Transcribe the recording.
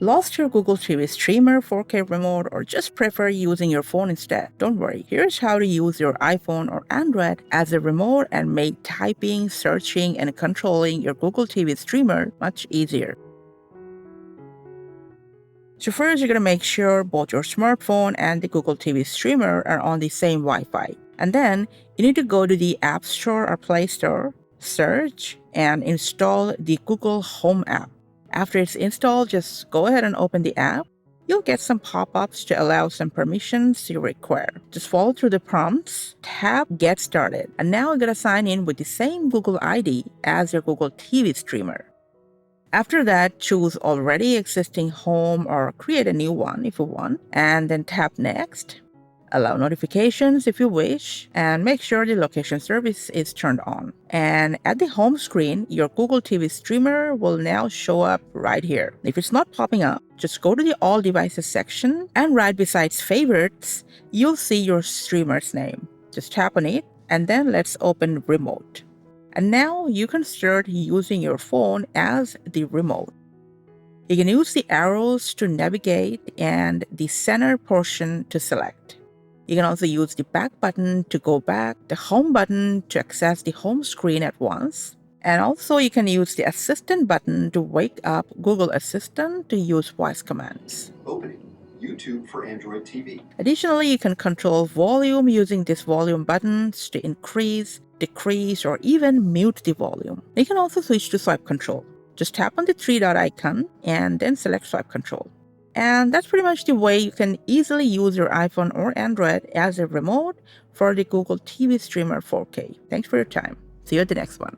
Lost your Google TV Streamer 4K remote or just prefer using your phone instead? Don't worry, here's how to use your iPhone or Android as a remote and make typing, searching, and controlling your Google TV Streamer much easier. So first, you're going to make sure both your smartphone and the Google TV Streamer are on the same Wi-Fi. And then you need to go to the App Store or Play Store, search, and install the Google Home app. After it's installed, just go ahead and open the app. You'll get some pop-ups to allow some permissions you require. Just follow through the prompts, tap Get Started, and now you're going to sign in with the same Google ID as your Google TV Streamer. After that, choose already existing home or create a new one if you want, and then tap Next. Allow notifications if you wish, and make sure the location service is turned on. And at the home screen, your Google TV Streamer will now show up right here. If it's not popping up, just go to the All Devices section, and right beside Favorites, you'll see your streamer's name. Just tap on it, and then let's open Remote. And now you can start using your phone as the remote. You can use the arrows to navigate and the center portion to select. You can also use the back button to go back, the home button to access the home screen at once, and also you can use the assistant button to wake up Google Assistant to use voice commands. Opening YouTube for Android TV. Additionally, you can control volume using these volume buttons to increase, decrease, or even mute the volume. You can also switch to swipe control. Just tap on the three dot icon and then select swipe control. And that's pretty much the way you can easily use your iPhone or Android as a remote for the Google TV Streamer 4K. Thanks for your time. See you at the next one.